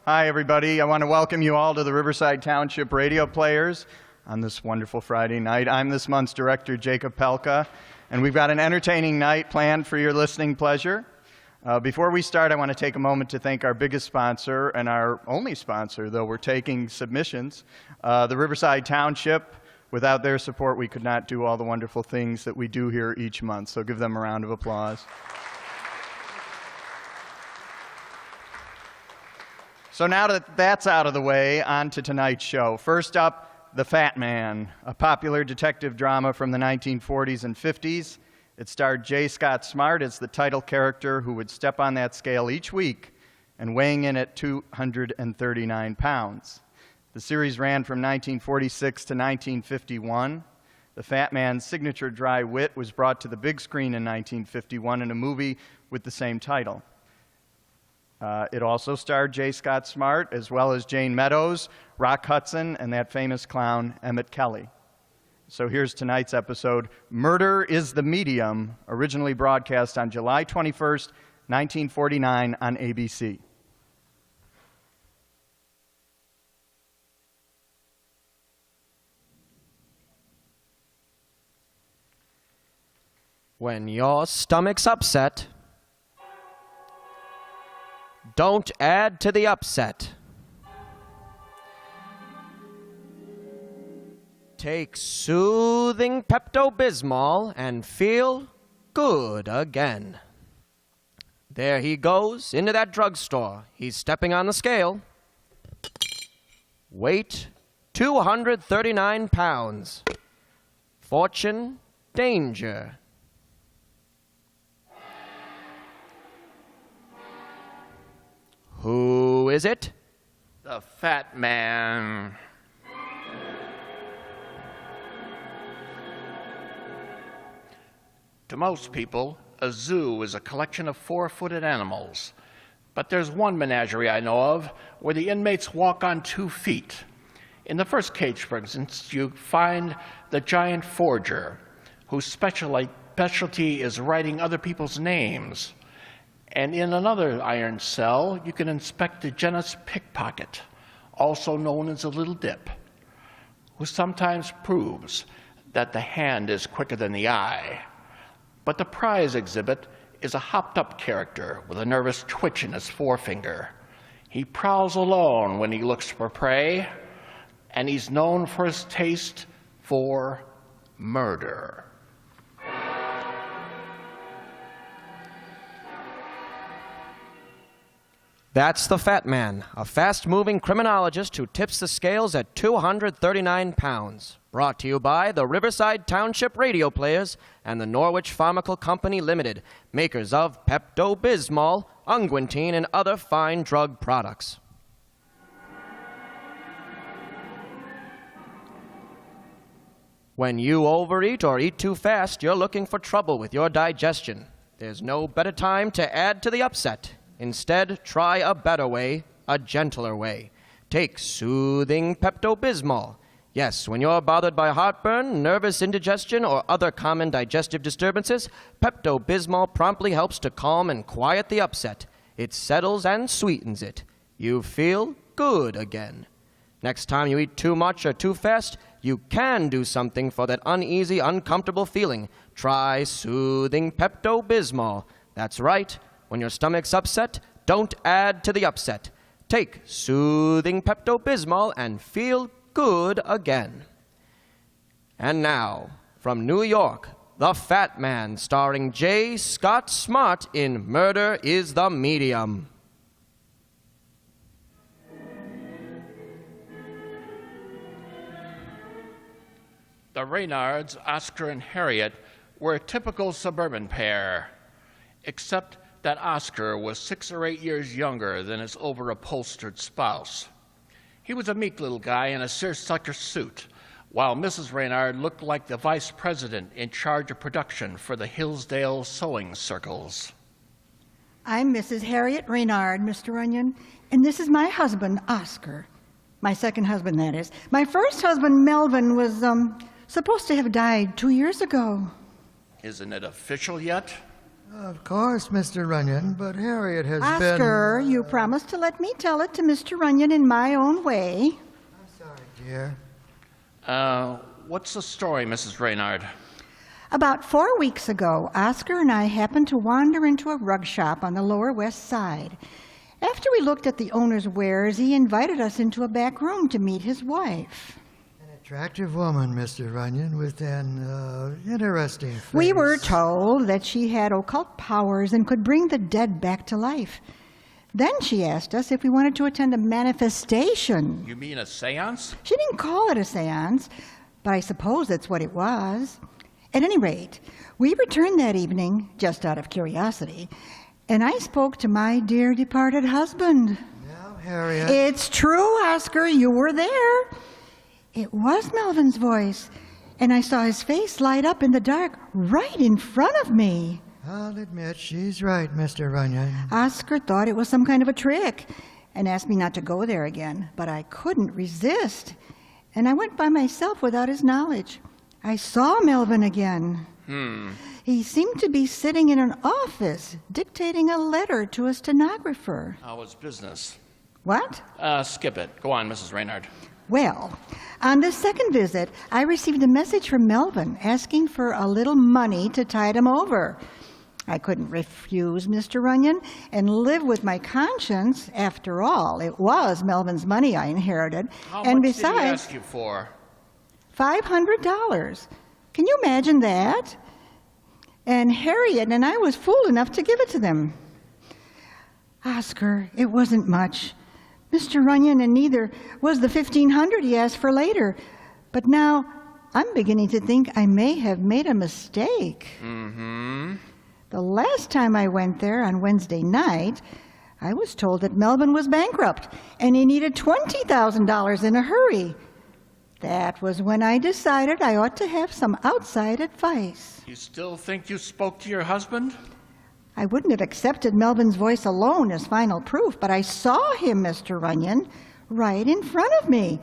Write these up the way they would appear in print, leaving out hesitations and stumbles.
Hi, everybody. I want to welcome you all to the Riverside Township Radio Players on this wonderful Friday night. I'm this month's director, Jacob Pelka, and we've got an entertaining night planned for your listening pleasure. Before we start, I want to take a moment to thank our biggest sponsor and our only sponsor, though we're taking submissions, the Riverside Township. Without their support, we could not do all the wonderful things that we do here each month, so give them a round of applause. So now that that's out of the way, on to tonight's show. First up, The Fat Man, a popular detective drama from the 1940s and 50s. It starred J. Scott Smart as the title character who would step on that scale each week and weighing in at 239 pounds. The series ran from 1946 to 1951. The Fat Man's signature dry wit was brought to the big screen in 1951 in a movie with the same title. It also starred J. Scott Smart, as well as Jane Meadows, Rock Hudson, and that famous clown, Emmett Kelly. So here's tonight's episode, Murder is the Medium, originally broadcast on July 21st, 1949 on ABC. When your stomach's upset, don't add to the upset. Take soothing Pepto-Bismol and feel good again. There he goes into that drugstore. He's stepping on the scale. Weight, 239 pounds. Fortune, danger. Who is it? The Fat Man. To most people, a zoo is a collection of four-footed animals. But there's one menagerie I know of where the inmates walk on 2 feet. In the first cage, for instance, you find the giant forger, whose specialty is writing other people's names. And in another iron cell, you can inspect the genus pickpocket, also known as a little dip, who sometimes proves that the hand is quicker than the eye. But the prize exhibit is a hopped-up character with a nervous twitch in his forefinger. He prowls alone when he looks for prey, and he's known for his taste for murder. That's the Fat Man, a fast-moving criminologist who tips the scales at 239 pounds. Brought to you by the Riverside Township Radio Players and the Norwich Pharmacal Company Limited, makers of Pepto-Bismol, Unguentine, and other fine drug products. When you overeat or eat too fast, you're looking for trouble with your digestion. There's no better time to add to the upset. Instead, try a better way, a gentler way. Take soothing Pepto-Bismol. Yes, when you're bothered by heartburn, nervous indigestion, or other common digestive disturbances, Pepto-Bismol promptly helps to calm and quiet the upset. It settles and sweetens it. You feel good again. Next time you eat too much or too fast, you can do something for that uneasy, uncomfortable feeling. Try soothing Pepto-Bismol. That's right. When your stomach's upset, don't add to the upset. Take soothing Pepto-Bismol and feel good again. And now, from New York, The Fat Man, starring J. Scott Smart in Murder is the Medium. The Reynards, Oscar and Harriet, were a typical suburban pair, except that Oscar was 6 or 8 years younger than his over-upholstered spouse. He was a meek little guy in a seersucker suit, while Mrs. Reynard looked like the vice president in charge of production for the Hillsdale sewing circles. I'm Mrs. Harriet Reynard, Mr. Runyon, and this is my husband, Oscar. My second husband, that is. My first husband, Melvin, was supposed to have died 2 years ago. Isn't it official yet? Of course, Mr. Runyon, but Harriet has Oscar, been... you promised to let me tell it to Mr. Runyon in my own way. I'm sorry, dear. What's the story, Mrs. Reynard? About 4 weeks ago, Oscar and I happened to wander into a rug shop on the Lower West Side. After we looked at the owner's wares, he invited us into a back room to meet his wife. An attractive woman, Mr. Runyon, with an interesting face. We were told that she had occult powers and could bring the dead back to life. Then she asked us if we wanted to attend a manifestation. You mean a seance? She didn't call it a seance, but I suppose that's what it was. At any rate, we returned that evening, just out of curiosity, and I spoke to my dear departed husband. Now, Harriet... It's true, Oscar, you were there. It was Melvin's voice, and I saw his face light up in the dark right in front of me. I'll admit she's right, Mr. Runyon. Oscar thought it was some kind of a trick and asked me not to go there again, but I couldn't resist, and I went by myself without his knowledge. I saw Melvin again. He seemed to be sitting in an office, dictating a letter to a stenographer. How was business? What? Skip it. Go on, Mrs. Reynard. Well, on the second visit, I received a message from Melvin asking for a little money to tide him over. I couldn't refuse Mr. Runyon and live with my conscience. After all, it was Melvin's money I inherited. How And much did he besides, ask you for? $500. Can you imagine that? And Harriet and I was fool enough to give it to them. Oscar, it wasn't much. Mr. Runyon, and neither was the $1,500 he asked for later. But now I'm beginning to think I may have made a mistake. The last time I went there on Wednesday night, I was told that Melvin was bankrupt and he needed $20,000 in a hurry. That was when I decided I ought to have some outside advice. You still think you spoke to your husband? I wouldn't have accepted Melvin's voice alone as final proof, but I saw him, Mr. Runyon, right in front of me.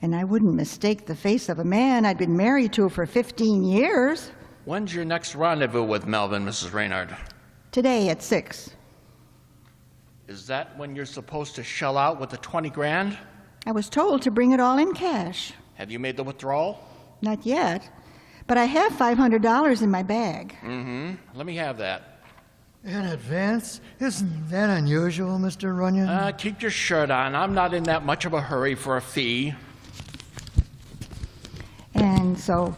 And I wouldn't mistake the face of a man I'd been married to for 15 years. When's your next rendezvous with Melvin, Mrs. Reynard? Today at 6. Is that when you're supposed to shell out with the 20 grand? I was told to bring it all in cash. Have you made the withdrawal? Not yet, but I have $500 in my bag. Let me have that. In advance? Isn't that unusual, Mr. Runyon? Keep your shirt on. I'm not in that much of a hurry for a fee. And so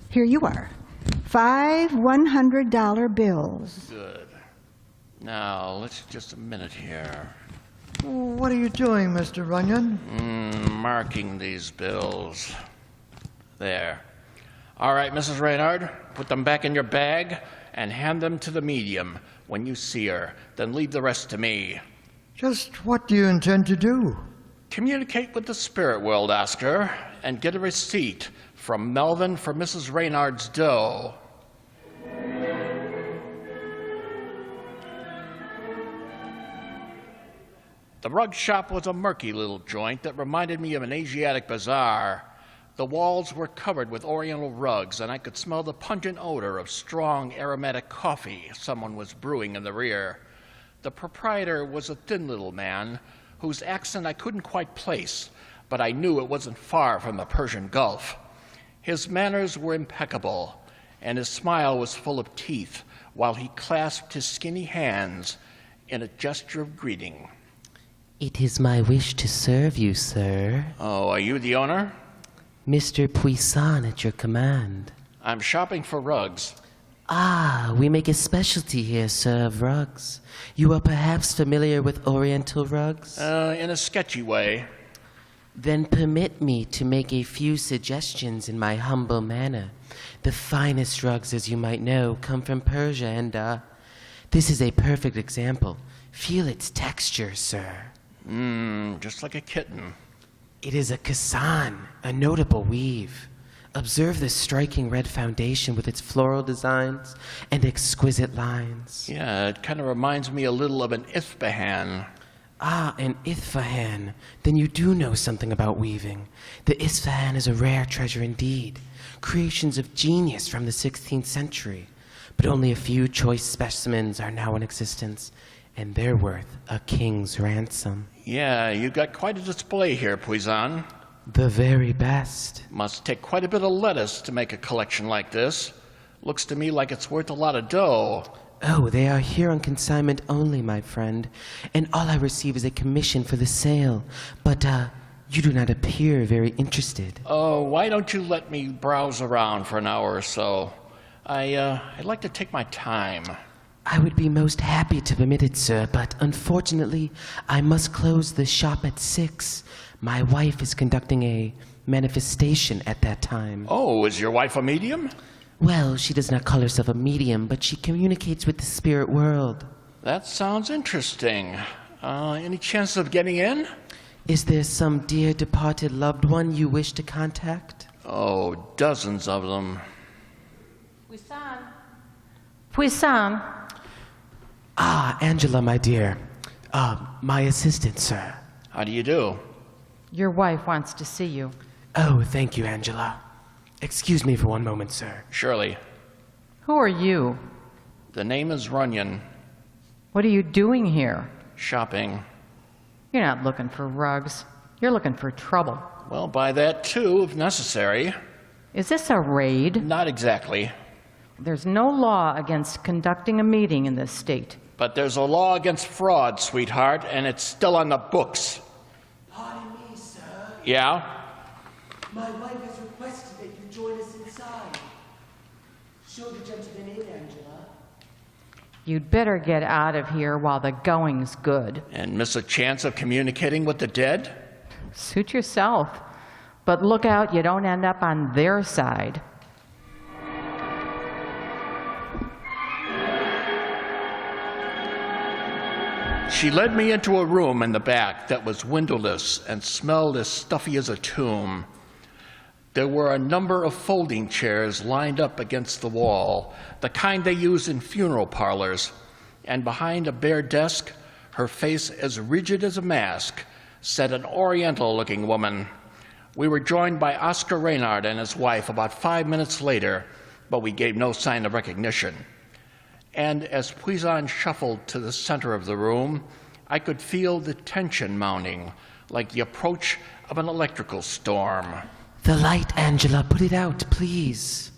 here you are. 5 $100 bills. Good. Now, let's just a minute here. What are you doing, Mr. Runyon? Marking these bills. There. All right, Mrs. Reynard, put them back in your bag and hand them to the medium when you see her. Then leave the rest to me. Just what do you intend to do? Communicate with the spirit world, Oscar, and get a receipt from Melvin for Mrs. Reynard's dough. The rug shop was a murky little joint that reminded me of an Asiatic bazaar. The walls were covered with oriental rugs, and I could smell the pungent odor of strong aromatic coffee someone was brewing in the rear. The proprietor was a thin little man whose accent I couldn't quite place, but I knew it wasn't far from the Persian Gulf. His manners were impeccable, and his smile was full of teeth, while he clasped his skinny hands in a gesture of greeting. It is my wish to serve you, sir. Oh, are you the owner? Mr. Puisan at your command. I'm shopping for rugs. Ah, we make a specialty here, sir, of rugs. You are perhaps familiar with Oriental rugs? In a sketchy way. Then permit me to make a few suggestions in my humble manner. The finest rugs, as you might know, come from Persia, and this is a perfect example. Feel its texture, sir. Just like a kitten. It is a Kassan, a notable weave. Observe the striking red foundation with its floral designs and exquisite lines. Yeah, it kind of reminds me a little of an Isfahan. Ah, an Isfahan. Then you do know something about weaving. The Isfahan is a rare treasure indeed. Creations of genius from the 16th century. but only a few choice specimens are now in existence, and they're worth a king's ransom. Yeah, you got quite a display here, Puisan. The very best. Must take quite a bit of lettuce to make a collection like this. Looks to me like it's worth a lot of dough. Oh, they are here on consignment only, my friend, and all I receive is a commission for the sale. But, you do not appear very interested. Oh, why don't you let me browse around for an hour or so? I'd like to take my time. I would be most happy to permit it, sir, but unfortunately, I must close the shop at 6. My wife is conducting a manifestation at that time. Oh, is your wife a medium? Well, she does not call herself a medium, but she communicates with the spirit world. That sounds interesting. Any chance of getting in? Is there some dear departed loved one you wish to contact? Oh, dozens of them. Puisan. Ah, Angela, my dear. My assistant, sir. How do you do? Your wife wants to see you. Oh, thank you, Angela. Excuse me for one moment, sir. Shirley. Who are you? The name is Runyon. What are you doing here? Shopping. You're not looking for rugs. You're looking for trouble. Well, buy that too, if necessary. Is this a raid? Not exactly. There's no law against conducting a meeting in this state. But there's a law against fraud, sweetheart, and it's still on the books. Pardon me, sir. Yeah? My wife has requested that you join us inside. Show the gentleman in, Angela. You'd better get out of here while the going's good. And miss a chance of communicating with the dead? Suit yourself. But look out you don't end up on their side. She led me into a room in the back that was windowless and smelled as stuffy as a tomb. There were a number of folding chairs lined up against the wall, the kind they use in funeral parlors, and behind a bare desk, her face as rigid as a mask, sat an oriental-looking woman. We were joined by Oscar Reynard and his wife about 5 minutes later, but we gave no sign of recognition. And as Puisan shuffled to the center of the room, I could feel the tension mounting, like the approach of an electrical storm. The light, Angela. Put it out, please.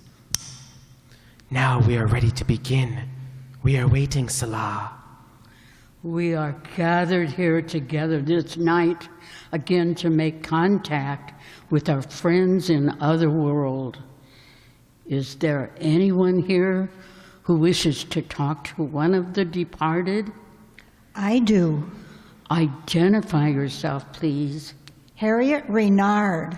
Now we are ready to begin. We are waiting, Salah. We are gathered here together this night again to make contact with our friends in Otherworld. Is there anyone here who wishes to talk to one of the departed? I do. Identify yourself, please. Harriet Reynard.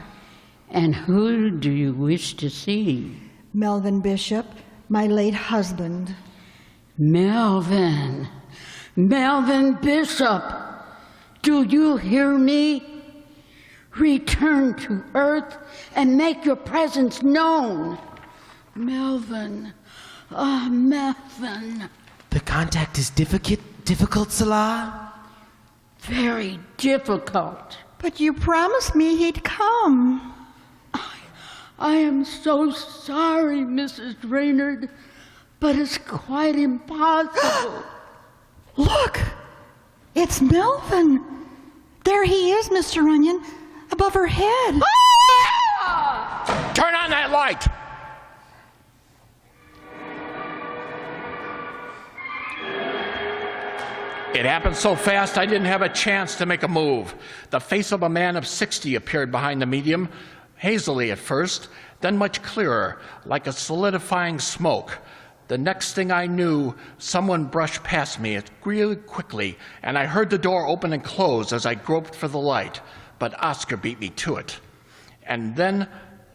And who do you wish to see? Melvin Bishop, my late husband. Melvin. Melvin Bishop. Do you hear me? Return to Earth and make your presence known. Melvin. Ah, Melvin. The contact is difficult, Salah? Very difficult. But you promised me he'd come. I am so sorry, Mrs. Reynard, but it's quite impossible. Look! It's Melvin. There he is, Mr. Runyon, above her head. Turn on that light! It happened so fast I didn't have a chance to make a move. The face of a man of 60 appeared behind the medium, hazily at first, then much clearer, like a solidifying smoke. The next thing I knew, someone brushed past me really quickly, and I heard the door open and close as I groped for the light, but Oscar beat me to it. And then,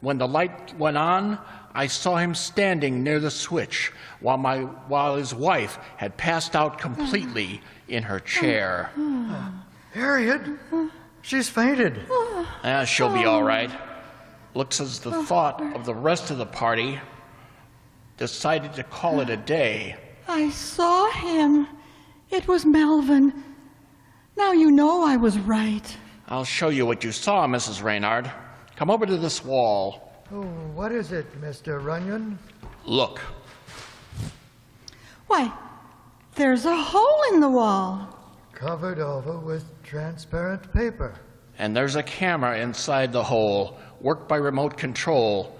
when the light went on, I saw him standing near the switch, while his wife had passed out completely in her chair. Harriet, she's fainted. She'll be all right. Looks as the thought of the rest of the party decided to call it a day. I saw him. It was Melvin. Now you know I was right. I'll show you what you saw, Mrs. Reynard. Come over to this wall. Oh, what is it, Mr. Runyon? Look. Why, there's a hole in the wall. Covered over with transparent paper. And there's a camera inside the hole, worked by remote control.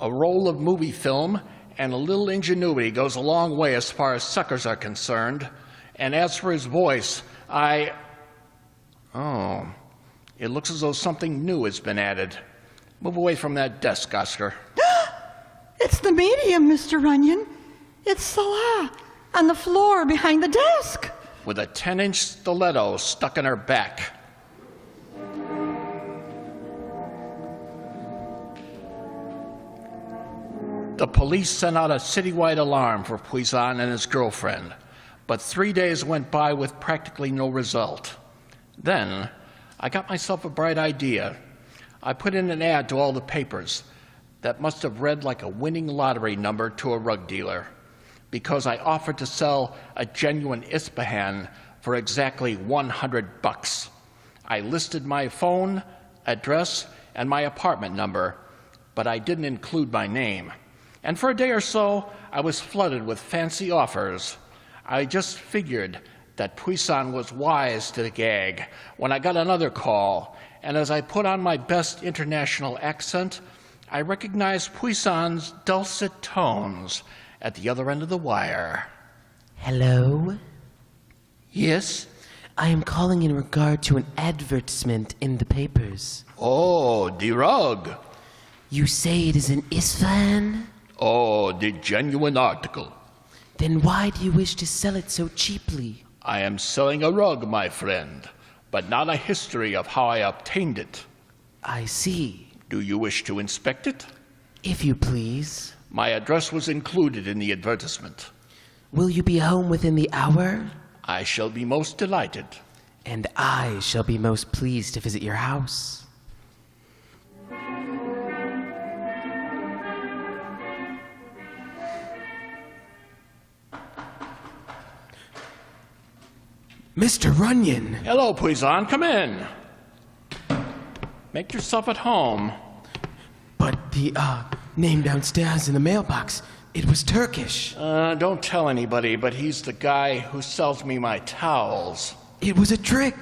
A roll of movie film and a little ingenuity goes a long way as far as suckers are concerned. And as for his voice, Oh, it looks as though something new has been added. Move away from that desk, Oscar. It's the medium, Mr. Runyon. It's Salah on the floor behind the desk. With a 10-inch stiletto stuck in her back. The police sent out a citywide alarm for Puisan and his girlfriend, but 3 days went by with practically no result. Then, I got myself a bright idea. I put in an ad to all the papers that must have read like a winning lottery number to a rug dealer, because I offered to sell a genuine Ispahan for exactly $100. I listed my phone, address, and my apartment number, but I didn't include my name. And for a day or so, I was flooded with fancy offers. I just figured that Puisan was wise to the gag when I got another call, and as I put on my best international accent, I recognized Puisan's dulcet tones at the other end of the wire. Hello? Yes? I am calling in regard to an advertisement in the papers. Oh, the rug. You say it is an Isfahan? Oh, the genuine article. Then why do you wish to sell it so cheaply? I am selling a rug, my friend, but not a history of how I obtained it. I see. Do you wish to inspect it? If you please. My address was included in the advertisement. Will you be home within the hour? I shall be most delighted. And I shall be most pleased to visit your house. Mr. Runyon! Hello, Puisan. Come in. Make yourself at home. But the, name downstairs in the mailbox, it was Turkish. Don't tell anybody, but he's the guy who sells me my towels. It was a trick.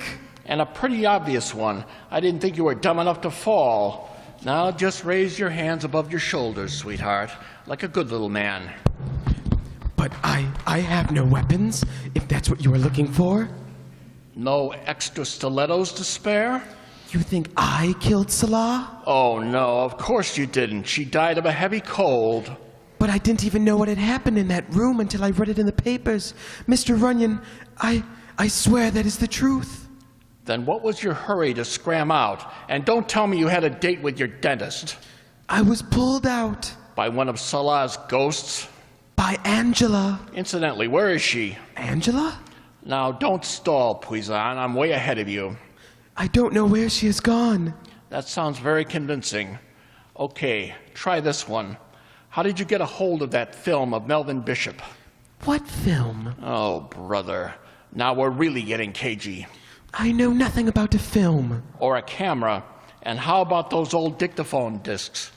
And a pretty obvious one. I didn't think you were dumb enough to fall. Now just raise your hands above your shoulders, sweetheart, like a good little man. But I have no weapons, if that's what you are looking for. No extra stilettos to spare? You think I killed Salah? Oh, no, of course you didn't. She died of a heavy cold. But I didn't even know what had happened in that room until I read it in the papers. Mr. Runyon, I swear that is the truth. Then what was your hurry to scram out? And don't tell me you had a date with your dentist. I was pulled out. By one of Salah's ghosts? By Angela. Incidentally, where is she? Angela? Now, don't stall, Puisan. I'm way ahead of you. I don't know where she has gone. That sounds very convincing. Okay, try this one. How did you get a hold of that film of Melvin Bishop? What film? Oh, brother. Now we're really getting cagey. I know nothing about the film. Or a camera. And how about those old dictaphone discs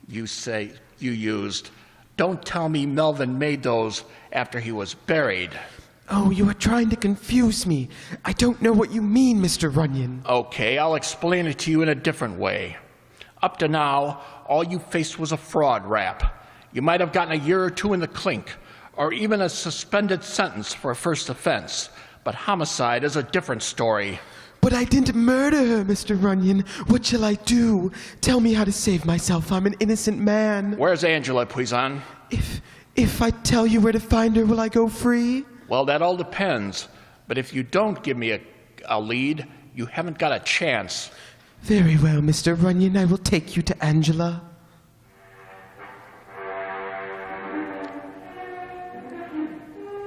you say you used? Don't tell me Melvin made those after he was buried. Oh, you are trying to confuse me. I don't know what you mean, Mr. Runyon. Okay, I'll explain it to you in a different way. Up to now, all you faced was a fraud rap. You might have gotten a year or two in the clink, or even a suspended sentence for a first offense. But homicide is a different story. But I didn't murder her, Mr. Runyon. What shall I do? Tell me how to save myself. I'm an innocent man. Where's Angela, Puisan? If I tell you where to find her, will I go free? Well, that all depends. But if you don't give me a lead, you haven't got a chance. Very well, Mr. Runyon. I will take you to Angela.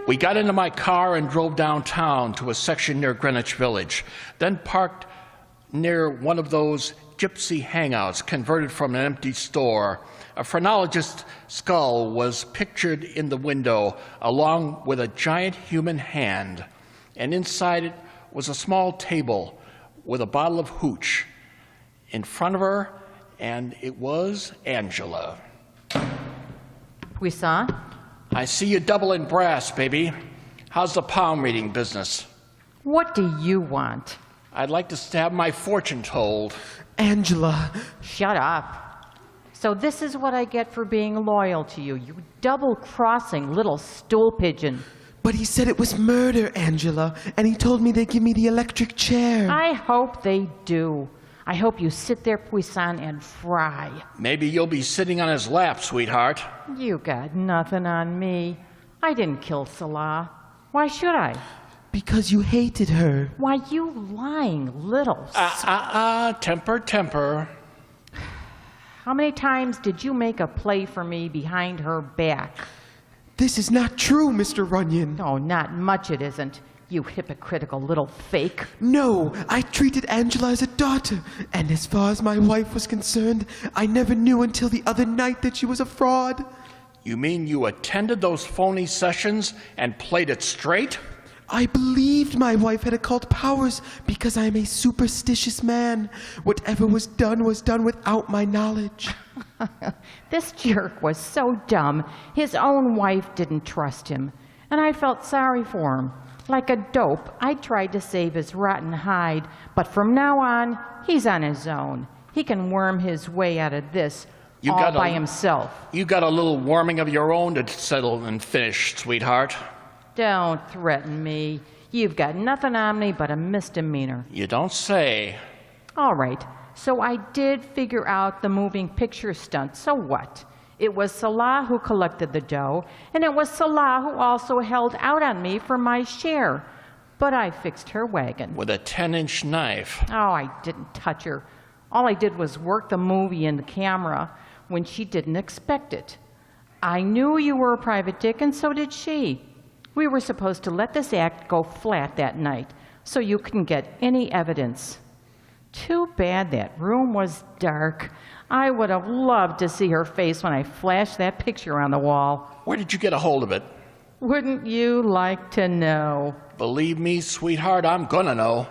We got into my car and drove downtown to a section near Greenwich Village, then parked near one of those gypsy hangouts converted from an empty store. A phrenologist's skull was pictured in the window, along with a giant human hand, and inside it was a small table with a bottle of hooch in front of her, and it was Angela. Puisan? I see you double in brass, baby. How's the palm reading business? What do you want? I'd like to have my fortune told. Angela, Shut up. So this is what I get for being loyal to you, you double-crossing little stool pigeon. but he said it was murder, Angela, and he told me they'd give me the electric chair. I hope they do. I hope you sit there, Puisan, and fry. Maybe you'll be sitting on his lap, sweetheart. You got nothing on me. I didn't kill Salah. Why should I? Because you hated her. Why, you lying little... Temper, temper. How many times did you make a play for me behind her back? This is not true, Mr. Runyon. Oh, not much it isn't, you hypocritical little fake. No, I treated Angela as a daughter, and as far as my wife was concerned, I never knew until the other night that she was a fraud. You mean you attended those phony sessions and played it straight? I believed my wife had occult powers because I am a superstitious man. Whatever was done without my knowledge. This jerk was so dumb, his own wife didn't trust him. And I felt sorry for him. Like a dope, I tried to save his rotten hide, but from now on, he's on his own. He can worm his way out of this all by himself. You got a little warming of your own to settle and finish, sweetheart. Don't threaten me. You've got nothing on me but a misdemeanor. You don't say. All right, so I did figure out the moving picture stunt, so what? It was Salah who collected the dough, and it was Salah who also held out on me for my share. But I fixed her wagon. With a 10-inch knife. Oh, I didn't touch her. All I did was work the movie in the camera when she didn't expect it. I knew you were a private dick, and so did she. We were supposed to let this act go flat that night so you couldn't get any evidence. Too bad that room was dark. I would have loved to see her face when I flashed that picture on the wall. Where did you get a hold of it? Wouldn't you like to know? Believe me, sweetheart, I'm gonna know.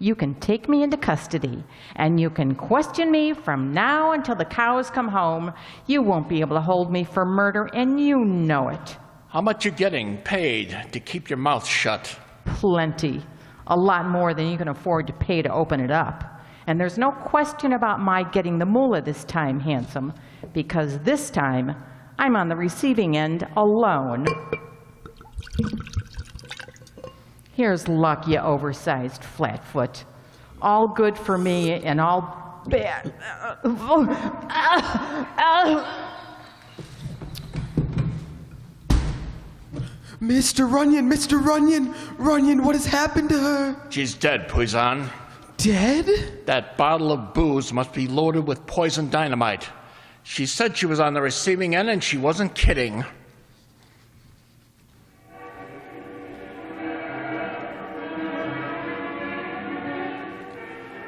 You can take me into custody, and you can question me from now until the cows come home. You won't be able to hold me for murder, and you know it. How much you getting paid to keep your mouth shut? Plenty. A lot more than you can afford to pay to open it up. And there's no question about my getting the moolah this time, handsome, because this time I'm on the receiving end alone. Here's luck, you oversized flatfoot. All good for me and all bad. Mr. Runyon, Runyon, what has happened to her? She's dead, Puisan. Dead? That bottle of booze must be loaded with poison dynamite. She said she was on the receiving end, and she wasn't kidding.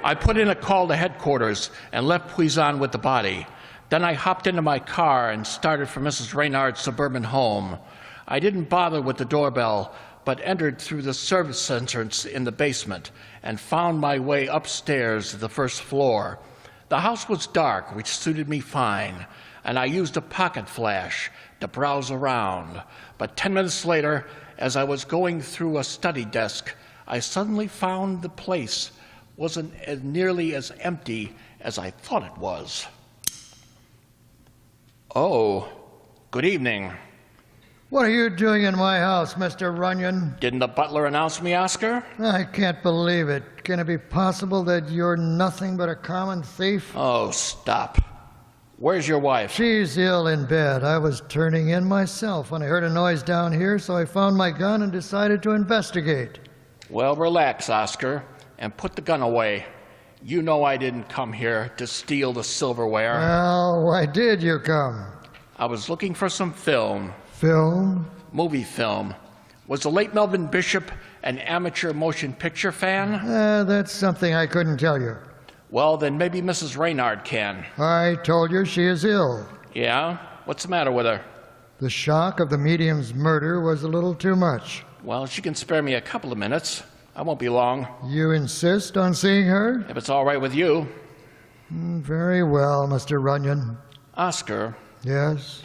I put in a call to headquarters and left Puisan with the body. Then I hopped into my car and started for Mrs. Reynard's suburban home. I didn't bother with the doorbell, but entered through the service entrance in the basement and found my way upstairs to the first floor. The house was dark, which suited me fine, and I used a pocket flash to browse around. But 10 minutes later, as I was going through a study desk, I suddenly found the place wasn't as nearly as empty as I thought it was. Oh, good evening. What are you doing in my house, Mr. Runyon? Didn't the butler announce me, Oscar? I can't believe it. Can it be possible that you're nothing but a common thief? Oh, stop. Where's your wife? She's ill in bed. I was turning in myself when I heard a noise down here, so I found my gun and decided to investigate. Well, relax, Oscar, and put the gun away. You know I didn't come here to steal the silverware. Well, why did you come? I was looking for some film. Film? Movie film. Was the late Melvin Bishop an amateur motion picture fan? That's something I couldn't tell you. Well, then maybe Mrs. Reynard can. I told you she is ill. Yeah? What's the matter with her? The shock of the medium's murder was a little too much. Well, she can spare me a couple of minutes. I won't be long. You insist on seeing her? If it's all right with you. Very well, Mr. Runyon. Oscar, Yes?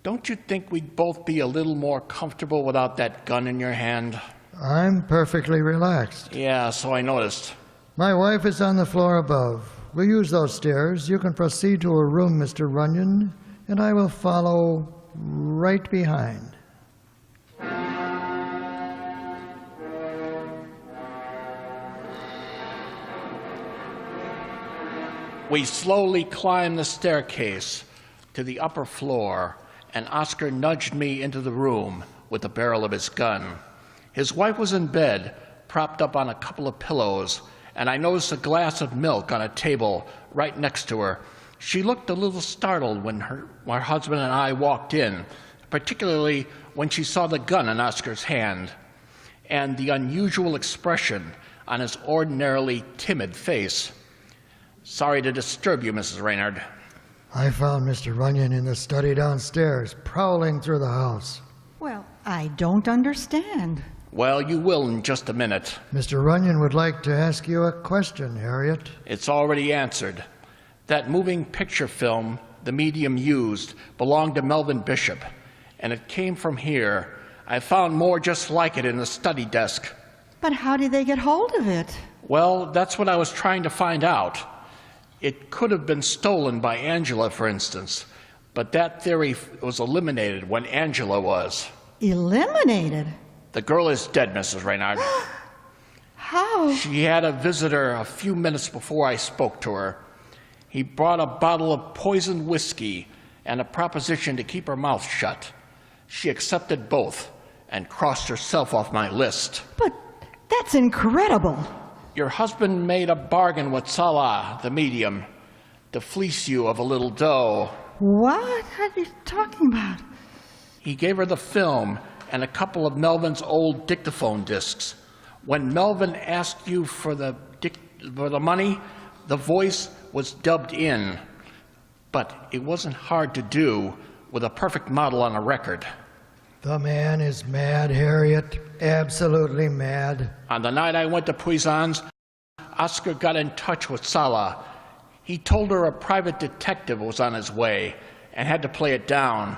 Don't you think we'd both be a little more comfortable without that gun in your hand? I'm perfectly relaxed. Yeah, so I noticed. My wife is on the floor above. We'll use those stairs. You can proceed to her room, Mr. Runyon, and I will follow right behind. We slowly climbed the staircase to the upper floor, and Oscar nudged me into the room with the barrel of his gun. His wife was in bed, propped up on a couple of pillows, and I noticed a glass of milk on a table right next to her. She looked a little startled when her husband and I walked in, particularly when she saw the gun in Oscar's hand and the unusual expression on his ordinarily timid face. Sorry to disturb you, Mrs. Reynard. I found Mr. Runyon in the study downstairs, prowling through the house. Well, I don't understand. Well, you will in just a minute. Mr. Runyon would like to ask you a question, Harriet. It's already answered. That moving picture film the medium used belonged to Melvin Bishop, and it came from here. I found more just like it in the study desk. But how did they get hold of it? Well, that's what I was trying to find out. It could have been stolen by Angela, for instance, but that theory was eliminated when Angela was. Eliminated? The girl is dead, Mrs. Reynard. How? She had a visitor a few minutes before I spoke to her. He brought a bottle of poisoned whiskey and a proposition to keep her mouth shut. She accepted both and crossed herself off my list. But that's incredible. Your husband made a bargain with Salah, the medium, to fleece you of a little dough. What are you talking about? He gave her the film and a couple of Melvin's old dictaphone discs. When Melvin asked you for the money, the voice was dubbed in. But it wasn't hard to do with a perfect model on a record. The man is mad, Harriet. Absolutely mad. On the night I went to Puisan's, Oscar got in touch with Salah. He told her a private detective was on his way and had to play it down.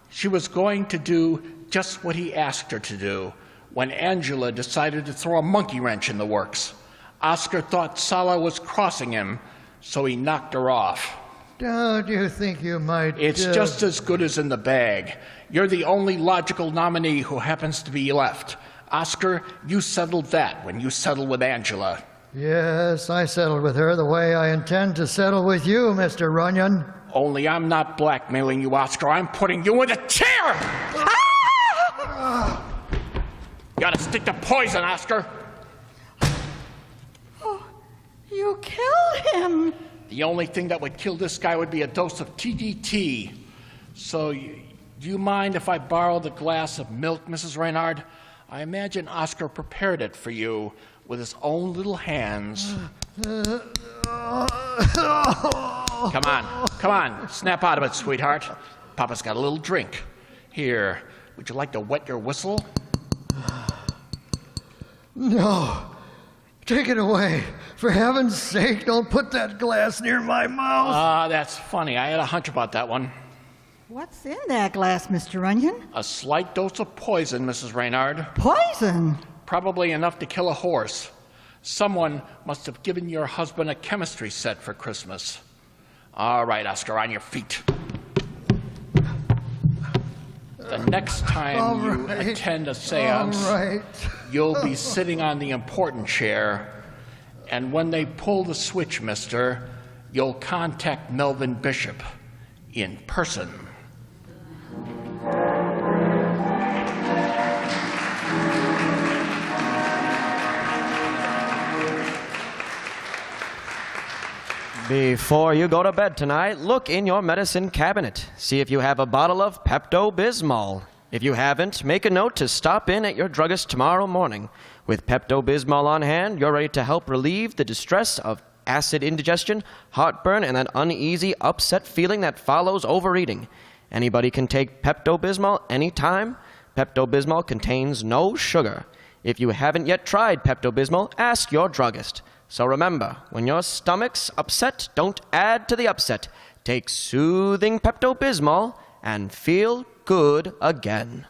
She was going to do just what he asked her to do when Angela decided to throw a monkey wrench in the works. Oscar thought Salah was crossing him, so he knocked her off. Don't you think you might... It's just as good as in the bag. You're the only logical nominee who happens to be left. Oscar, you settled that when you settled with Angela. Yes, I settled with her the way I intend to settle with you, Mr. Runyon. Only I'm not blackmailing you, Oscar. I'm putting you in a chair! Gotta stick to poison, Oscar. Oh, you killed him. The only thing that would kill this guy would be a dose of TDT. So, do you mind if I borrow the glass of milk, Mrs. Reynard? I imagine Oscar prepared it for you with his own little hands. Come on, snap out of it, sweetheart. Papa's got a little drink. Here, would you like to wet your whistle? No. Take it away. For heaven's sake, don't put that glass near my mouth. That's funny. I had a hunch about that one. What's in that glass, Mr. Runyon? A slight dose of poison, Mrs. Reynard. Poison? Probably enough to kill a horse. Someone must have given your husband a chemistry set for Christmas. All right, Oscar, on your feet. The next time you attend a seance, you'll be sitting on the important chair, and when they pull the switch, mister, you'll contact Melvin Bishop in person. Before you go to bed tonight, look in your medicine cabinet. See if you have a bottle of Pepto-Bismol. If you haven't, make a note to stop in at your druggist tomorrow morning. With Pepto-Bismol on hand, you're ready to help relieve the distress of acid indigestion, heartburn, and that uneasy, upset feeling that follows overeating. Anybody can take Pepto-Bismol anytime. Pepto-Bismol contains no sugar. If you haven't yet tried Pepto-Bismol, ask your druggist. So remember, when your stomach's upset, don't add to the upset. Take soothing Pepto-Bismol and feel good again.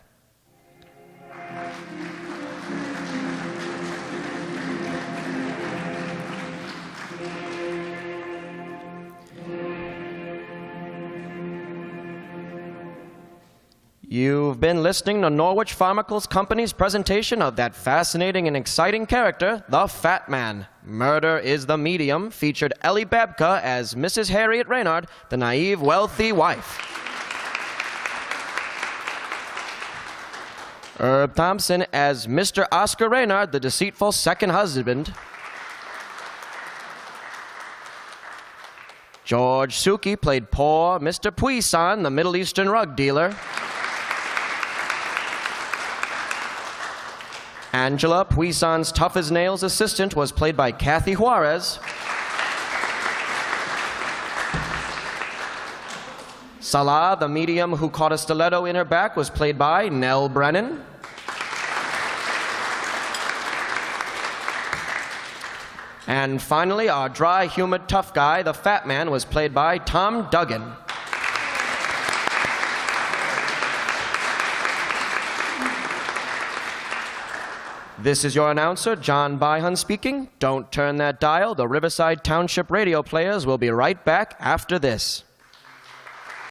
You've been listening to Norwich Pharmaceuticals Company's presentation of that fascinating and exciting character, the Fat Man. Murder is the Medium featured Ellie Babka as Mrs. Harriet Reynard, the naive, wealthy wife. Herb Thompson as Mr. Oscar Reynard, the deceitful second husband. George Suki played poor Mr. Puisan, the Middle Eastern rug dealer. Angela, Puisan's tough-as-nails assistant, was played by Kathy Juarez. Salah, the medium who caught a stiletto in her back, was played by Nell Brennan. And finally, our dry, humid, tough guy, the Fat Man, was played by Tom Duggan. This is your announcer, John Byhun speaking. Don't turn that dial. The Riverside Township radio players will be right back after this.